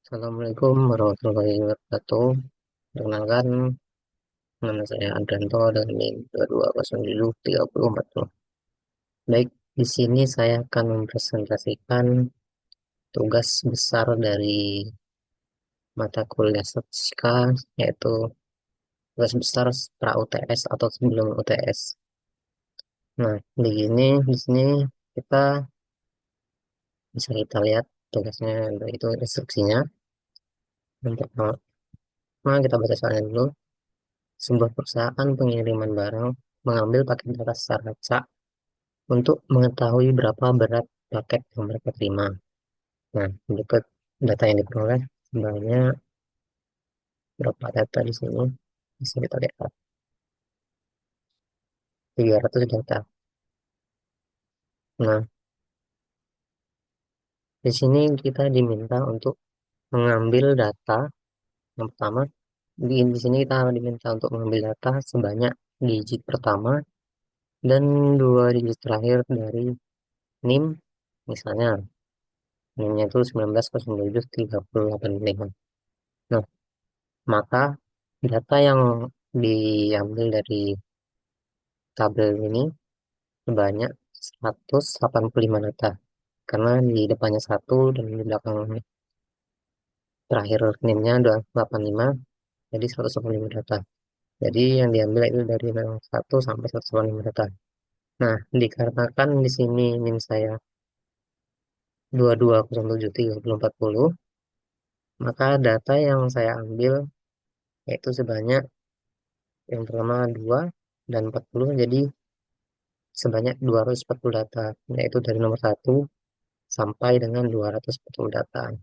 Assalamualaikum warahmatullahi wabarakatuh. Perkenalkan, nama saya Adrianto dan NIM 22073040. Baik, di sini saya akan mempresentasikan tugas besar dari mata kuliah statistika, yaitu tugas besar pra UTS atau sebelum UTS. Nah, di sini kita bisa kita lihat tugasnya, yaitu instruksinya. Yang pertama, kita baca soalnya dulu. Sebuah perusahaan pengiriman barang mengambil paket data secara acak untuk mengetahui berapa berat paket yang mereka terima. Nah, berikut data yang diperoleh sebanyak berapa data di sini. Bisa kita lihat 300 data. Nah, di sini kita diminta untuk mengambil data yang pertama. Di sini kita diminta untuk mengambil data sebanyak digit pertama dan dua digit terakhir dari NIM. Misalnya, NIM-nya itu 19073085. Nah, maka data yang diambil dari tabel ini sebanyak 185 data. Karena di depannya satu dan di belakang terakhir NIM-nya 285, jadi 185 data. Jadi yang diambil itu dari 1 sampai 185 data. Nah, dikarenakan di sini NIM saya 22073040, maka data yang saya ambil yaitu sebanyak yang pertama 2 dan 40, jadi sebanyak 240 data, yaitu dari nomor 1 sampai dengan 240 data.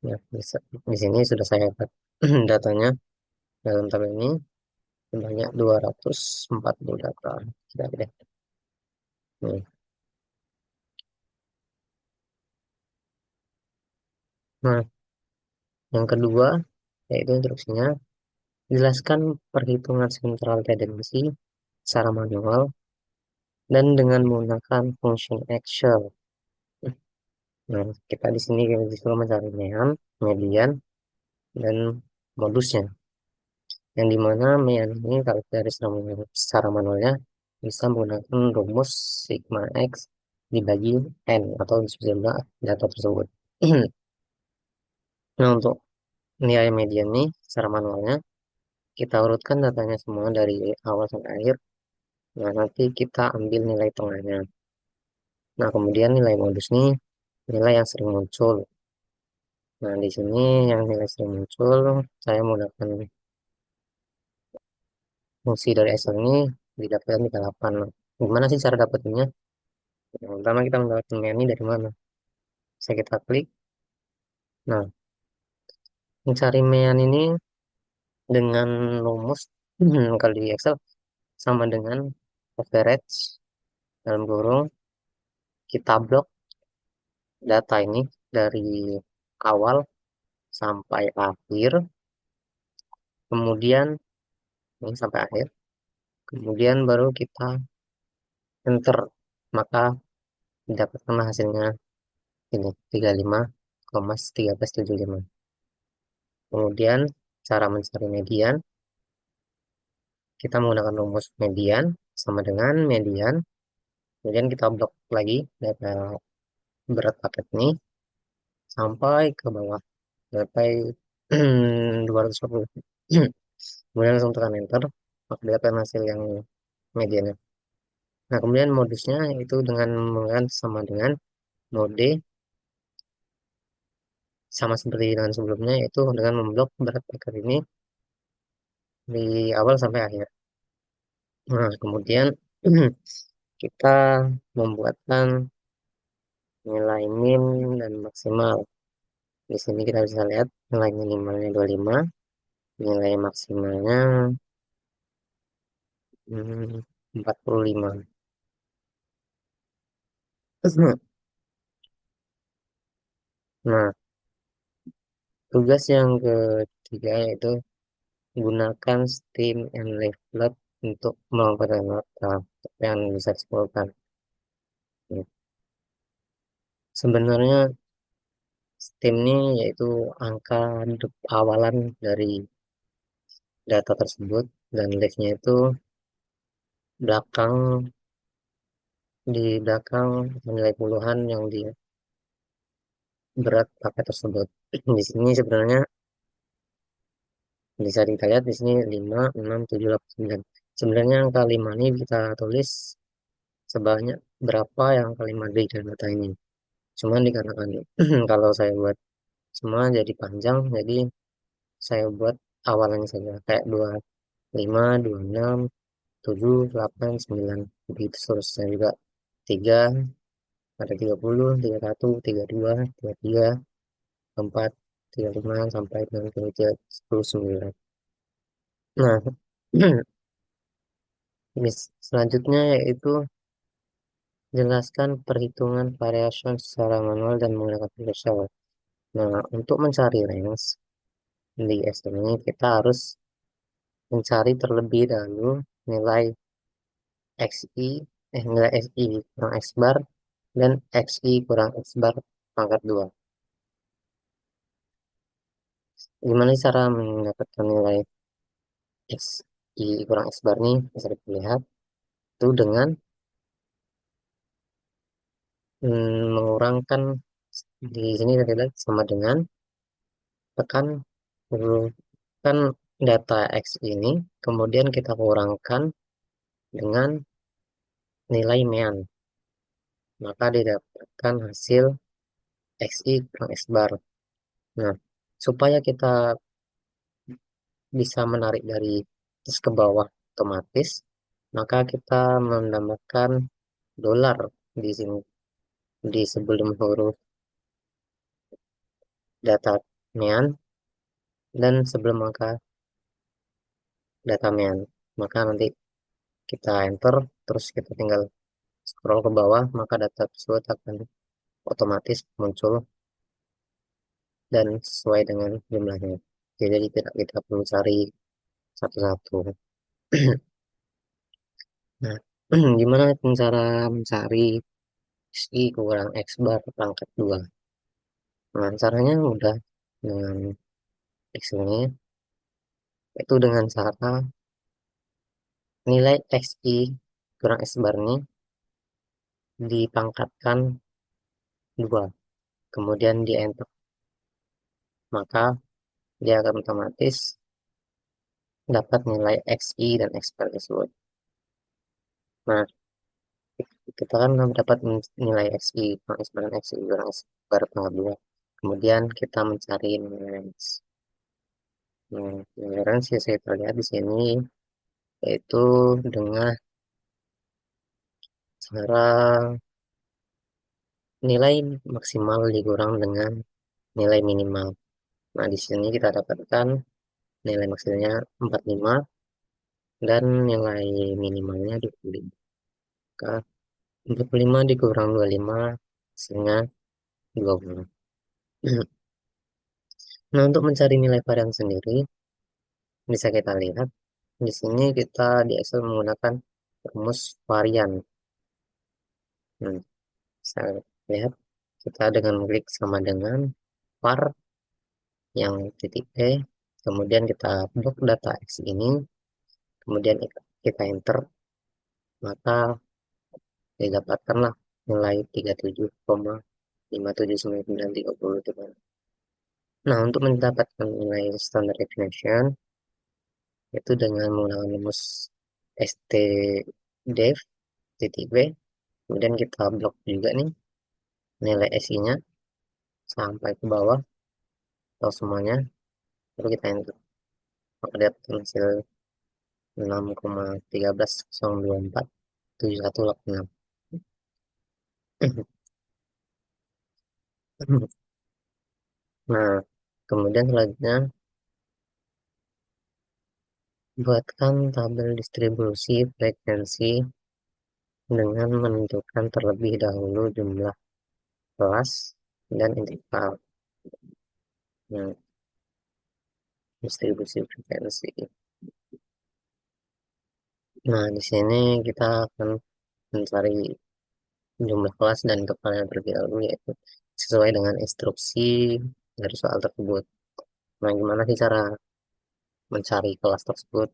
Ya, di sini sudah saya dapat datanya dalam tabel ini sebanyak 240 data. Kita lihat. Nih. Nah, yang kedua yaitu instruksinya, jelaskan perhitungan sentral tendensi secara manual dan dengan menggunakan function Excel. Nah, kita di sini disuruh mencari median, dan modusnya. Yang dimana mean ini kalau dari secara manualnya bisa menggunakan rumus sigma x dibagi n atau jumlah data tersebut. Nah, untuk nilai median ini secara manualnya kita urutkan datanya semua dari awal sampai akhir. Nah, nanti kita ambil nilai tengahnya. Nah, kemudian nilai modus ini nilai yang sering muncul. Nah, di sini yang nilai sering muncul saya menggunakan fungsi dari Excel ini didapatkan di halaman. Gimana sih cara dapetinnya? Yang pertama kita mendapatkan ini dari mana? Bisa kita klik. Nah, mencari mean ini dengan rumus kalau di Excel sama dengan average dalam kurung kita blok data ini dari awal sampai akhir, kemudian ini sampai akhir, kemudian baru kita enter, maka dapatkanlah hasilnya ini 35,1375. Kemudian cara mencari median, kita menggunakan rumus median sama dengan median. Kemudian kita blok lagi data berat paket ini sampai ke bawah, sampai 240. Kemudian langsung tekan enter, maka dapatkan hasil yang mediannya. Nah, kemudian modusnya itu dengan menggunakan sama dengan mode, sama seperti dengan sebelumnya, yaitu dengan memblok berat paket ini di awal sampai akhir. Nah, kemudian kita membuatkan nilai min dan maksimal. Di sini kita bisa lihat nilai minimalnya 25, nilai maksimalnya 45. Nah, tugas yang ketiga yaitu gunakan steam and leaflet untuk melakukan data yang bisa disimpulkan. Sebenarnya Stem ini yaitu angka awalan dari data tersebut, dan leaf-nya itu belakang di belakang nilai puluhan yang di berat paket tersebut. Di sini sebenarnya bisa kita lihat di sini 5, 6, 7, 8, 9. Sebenarnya angka 5 ini kita tulis sebanyak berapa yang angka 5 di dalam data ini. Cuman dikarenakan kalau saya buat semua jadi panjang, jadi saya buat awalannya saja kayak 25, 26, 7, 8, 9, begitu seterusnya juga. 3, ada 30, 31, 32, 33, 4, 35, sampai dengan 33, 10, 9. Nah, selanjutnya yaitu jelaskan perhitungan variation secara manual dan menggunakan Excel. Nah, untuk mencari range di Excel ini kita harus mencari terlebih dahulu nilai XI, nilai XI kurang X bar dan XI kurang X bar pangkat 2. Gimana cara mendapatkan nilai XI kurang X bar nih? Bisa dilihat itu dengan mengurangkan di sini kita lihat sama dengan tekan huruf kan data X ini, kemudian kita kurangkan dengan nilai mean, maka didapatkan hasil XI kurang X bar. Nah, supaya kita bisa menarik dari atas ke bawah otomatis, maka kita menambahkan dolar di sini, di sebelum huruf data mean dan sebelum angka data mean. Maka nanti kita enter, terus kita tinggal scroll ke bawah, maka data tersebut akan otomatis muncul dan sesuai dengan jumlahnya. Jadi tidak kita perlu cari satu-satu. Nah, gimana cara mencari XI kurang X bar pangkat 2? Nah, caranya mudah dengan X ini, itu dengan cara nilai XI kurang X bar ini dipangkatkan 2, kemudian di enter, maka dia akan otomatis dapat nilai XI dan X bar tersebut. Nah, kita kan dapat nilai XI kurang X bar dan XI kurang X bar pangkat 2. Kemudian kita mencari nilai range. Nah, nilai range yang saya terlihat di sini yaitu dengan cara nilai maksimal dikurang dengan nilai minimal. Nah, di sini kita dapatkan nilai maksimalnya 45 dan nilai minimalnya 25. Maka 45 dikurang 25 hasilnya 20. Nah, untuk mencari nilai varian sendiri, bisa kita lihat di sini kita di Excel menggunakan rumus varian. Nah, bisa lihat kita dengan klik sama dengan var yang titik E, kemudian kita blok data X ini, kemudian kita enter, maka didapatkanlah nilai 37,57930. Nah, untuk mendapatkan nilai standard deviation itu dengan menggunakan rumus stdef titik b, kemudian kita blok juga nih nilai SI-nya sampai ke bawah atau semuanya, lalu kita enter, maka dapatkan hasil 6,130247186. Nah, kemudian selanjutnya buatkan tabel distribusi frekuensi dengan menentukan terlebih dahulu jumlah kelas dan interval. Nah, distribusi frekuensi. Nah, di sini kita akan mencari jumlah kelas dan interval yang terlebih dahulu, yaitu sesuai dengan instruksi dari soal tersebut. Nah, gimana sih cara mencari kelas tersebut?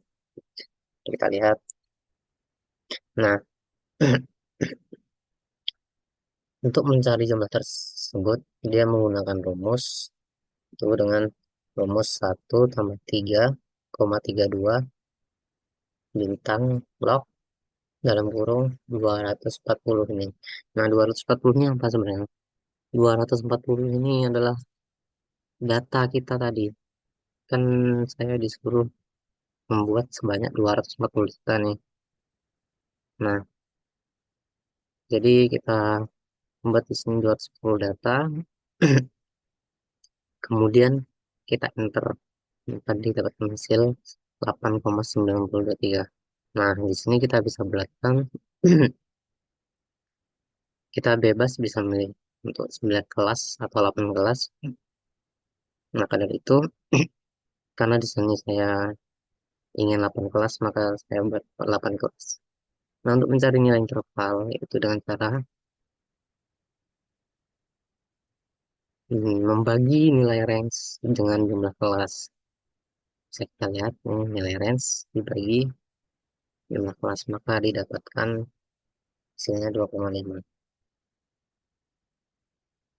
Kita lihat. Nah, untuk mencari jumlah tersebut, dia menggunakan rumus itu dengan rumus 1 tambah 3,32 bintang log dalam kurung 240 ini. Nah, 240 ini apa sebenarnya? 240 ini adalah data kita tadi. Kan saya disuruh membuat sebanyak 240 data nih. Nah, jadi kita membuat di sini 210 data, kemudian kita enter. Tadi dapat hasil 8,923. Nah, di sini kita bisa belakang, kita bebas bisa memilih untuk 9 kelas atau 8 kelas. Maka dari itu, karena di sini saya ingin 8 kelas, maka saya buat 8 kelas. Nah, untuk mencari nilai interval, itu dengan cara membagi nilai range dengan jumlah kelas. Bisa kita lihat nilai range dibagi jumlah kelas, maka didapatkan hasilnya 2,5.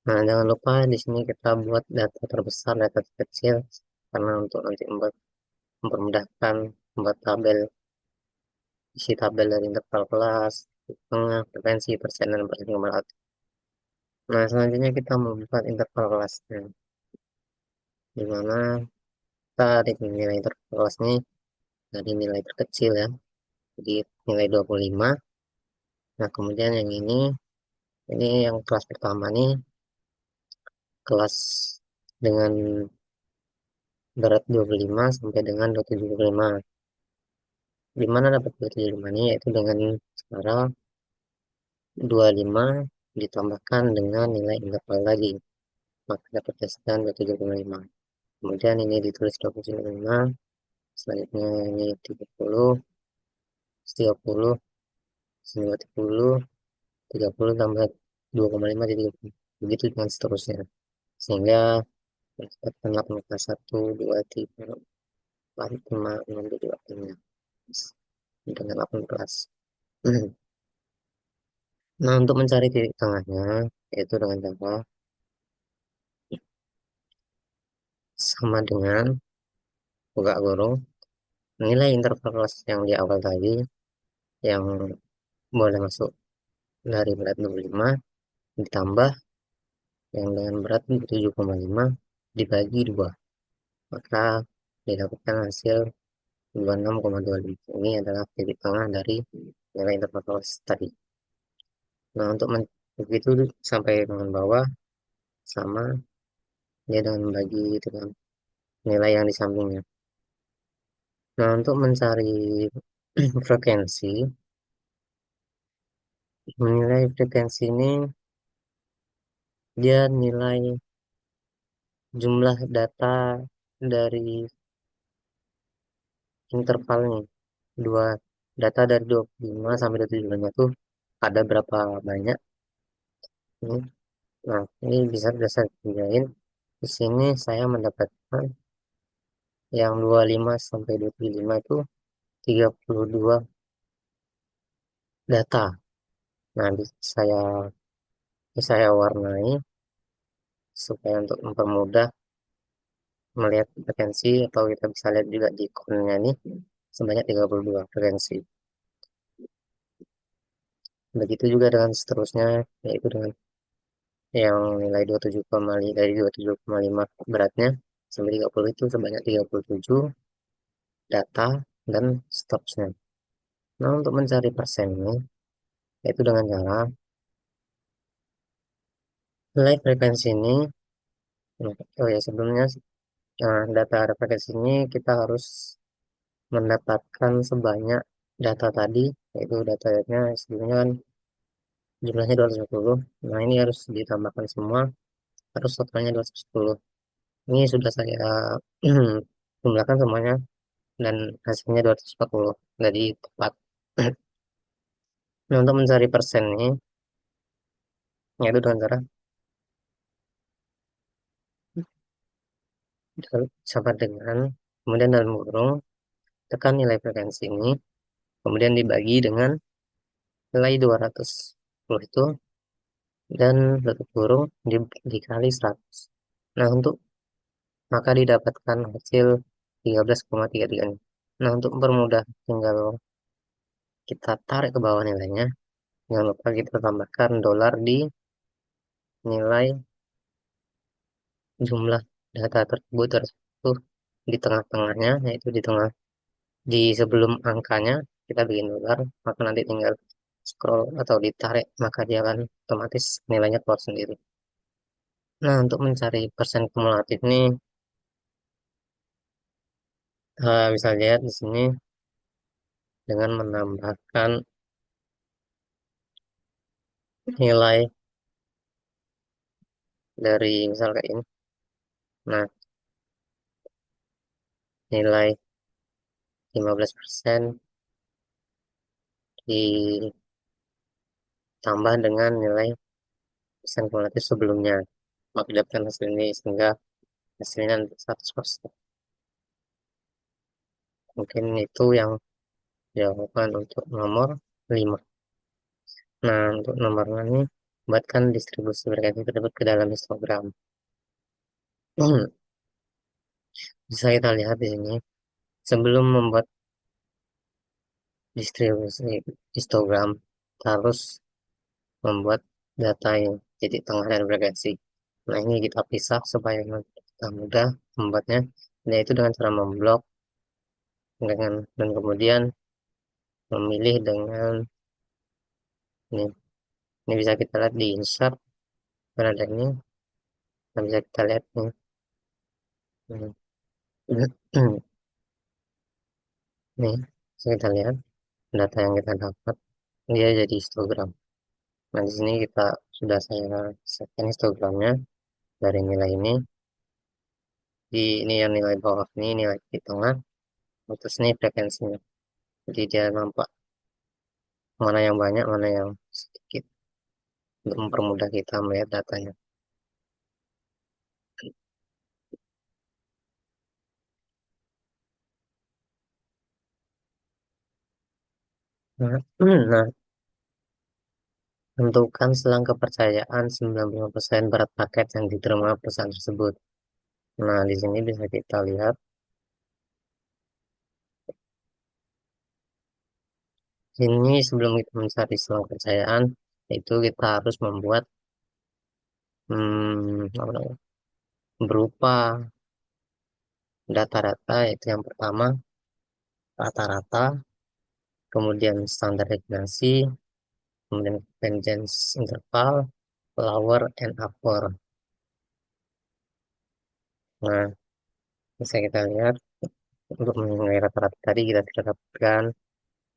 Nah, jangan lupa di sini kita buat data terbesar, data terkecil, karena untuk nanti mempermudahkan membuat tabel, isi tabel dari interval kelas, tengah, frekuensi, persen, dan persen kumulatif. Nah, selanjutnya kita membuat interval kelasnya, di mana kita di nilai interval kelas ini dari nilai terkecil ya, jadi nilai 25. Nah, kemudian yang ini yang kelas pertama nih, kelas dengan berat 25 sampai dengan 275. Di mana dapat 275 ini? Yaitu dengan cara 25 ditambahkan dengan nilai interval lagi. Maka dapat hasilnya 275. Kemudian ini ditulis 275. Selanjutnya ini 30, 30, 90, 30 tambah 2,5 jadi 20. Begitu dengan seterusnya. Sehingga mendapatkan 18, 1, 2, 3, 4, 5, 6, 7, 8. Dengan 18. Nah, untuk mencari titik tengahnya, yaitu dengan cara sama dengan buka kurung nilai interval kelas yang di awal tadi, yang boleh masuk dari berat 25, ditambah yang dengan berat 7,5 dibagi 2, maka didapatkan hasil 26,25. Ini adalah titik tengah dari nilai interval kelas tadi. Nah, untuk begitu sampai dengan bawah sama dia dengan membagi dengan nilai yang di sampingnya. Nah, untuk mencari frekuensi, menilai frekuensi ini dia nilai jumlah data dari intervalnya. Dua data dari 25 sampai 25 itu ada berapa banyak ini. Nah, ini bisa saya kerjain. Di sini saya mendapatkan yang 25 sampai 25 itu 32 data. Nah, saya warnai supaya untuk mempermudah melihat frekuensi, atau kita bisa lihat juga di ikonnya ini sebanyak 32 frekuensi. Begitu juga dengan seterusnya, yaitu dengan yang nilai 27,5 dari 27,5 beratnya sampai 30 itu sebanyak 37 data dan stopsnya. Nah, untuk mencari persennya, yaitu dengan cara nilai frekuensi ini. Oh ya, sebelumnya data frekuensi ini kita harus mendapatkan sebanyak data tadi, yaitu datanya sebelumnya kan jumlahnya 210. Nah, ini harus ditambahkan semua, harus totalnya 210. Ini sudah saya jumlahkan semuanya dan hasilnya 240. Jadi tepat. Nah, untuk mencari persennya, yaitu dengan cara sama dengan, kemudian dalam kurung tekan nilai frekuensi ini, kemudian dibagi dengan nilai 210 itu, dan tutup kurung dikali 100. Nah, maka didapatkan hasil 13,33 ini. Nah, untuk mempermudah, tinggal kita tarik ke bawah nilainya. Jangan lupa kita tambahkan dolar di nilai jumlah data tersebut tersebut di tengah-tengahnya, yaitu di sebelum angkanya kita bikin dolar, maka nanti tinggal scroll atau ditarik, maka dia akan otomatis nilainya keluar sendiri. Nah, untuk mencari persen kumulatif ini, bisa lihat di sini dengan menambahkan nilai dari misal kayak ini. Nah, nilai 15% ditambah dengan nilai persen kumulatif sebelumnya, maka dapatkan hasil ini, sehingga hasilnya nanti 100%. Mungkin itu yang jawaban untuk nomor 5. Nah, untuk nomor 6 ini, buatkan distribusi frekuensi tersebut ke dalam histogram. Bisa kita lihat di sini, sebelum membuat distribusi histogram, kita harus membuat data yang titik tengah dan frekuensi. Nah, ini kita pisah supaya kita mudah membuatnya, yaitu dengan cara memblok dan kemudian memilih dengan ini. Ini bisa kita lihat di insert, ada ini, dan bisa kita lihat nih. Nih, bisa kita lihat data yang kita dapat, dia jadi histogram. Nah, di sini saya setkan histogramnya dari nilai ini. Ini yang nilai bawah ini, nilai di tengah, terus ini frekuensinya. Jadi dia nampak mana yang banyak, mana yang sedikit, untuk mempermudah kita melihat datanya. Nah, nah, tentukan selang kepercayaan 95% berat paket yang diterima perusahaan tersebut. Nah, di sini bisa kita lihat, ini sebelum kita mencari selang kepercayaan, itu kita harus membuat apa namanya, berupa data-data, yaitu yang pertama rata-rata, kemudian standar deviasi, kemudian convergence interval, lower and upper. Nah, bisa kita lihat untuk menilai rata-rata tadi kita tidak dapatkan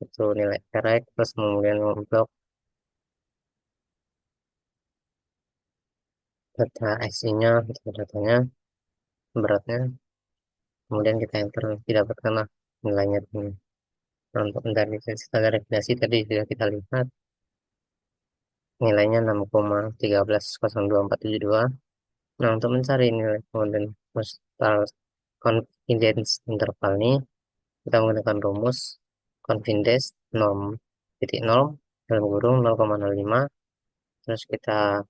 itu nilai correct, terus kemudian memblok data IC-nya, datanya, beratnya, kemudian kita enter, didapatkanlah nilainya ini. Nah, untuk dari standar deviasi tadi sudah kita lihat nilainya 6,1302472. Nah, untuk mencari nilai kemudian postal confidence interval ini, kita menggunakan rumus confidence 0,0 dalam kurung 0,05, terus kita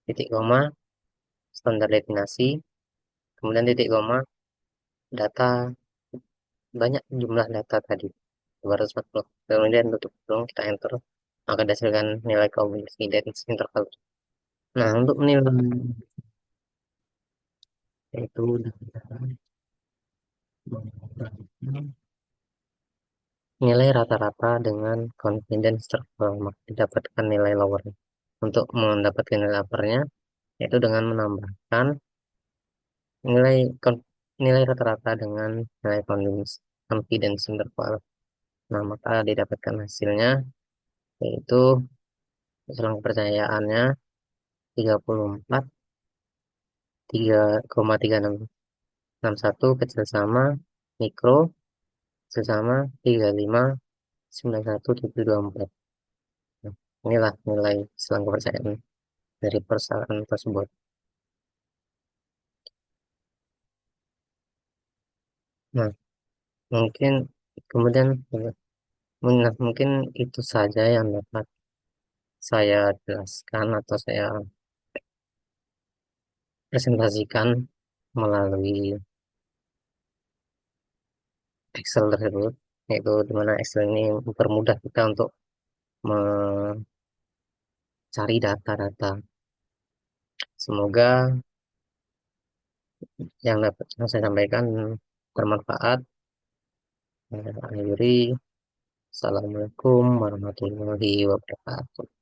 titik koma, standar deviasi, kemudian titik koma, data, banyak jumlah data tadi 240, kemudian tutup kurung, kita enter, maka hasilkan nilai confidence interval. Nah, untuk menilai itu nilai rata-rata dengan confidence interval, maka didapatkan nilai lower. Untuk mendapatkan nilai uppernya, yaitu dengan menambahkan nilai nilai rata-rata dengan nilai confidence interval. Nah, maka didapatkan hasilnya, yaitu selang kepercayaannya 34, 3,3661 kecil sama mikro, kecil sama 35,91,724. Nah, inilah nilai selang kepercayaan dari perusahaan tersebut. Nah, mungkin kemudian mungkin itu saja yang dapat saya jelaskan atau saya presentasikan melalui Excel tersebut, yaitu di mana Excel ini mempermudah kita untuk mencari data-data. Semoga yang dapat saya sampaikan bermanfaat. Akhiri, Assalamualaikum warahmatullahi wabarakatuh.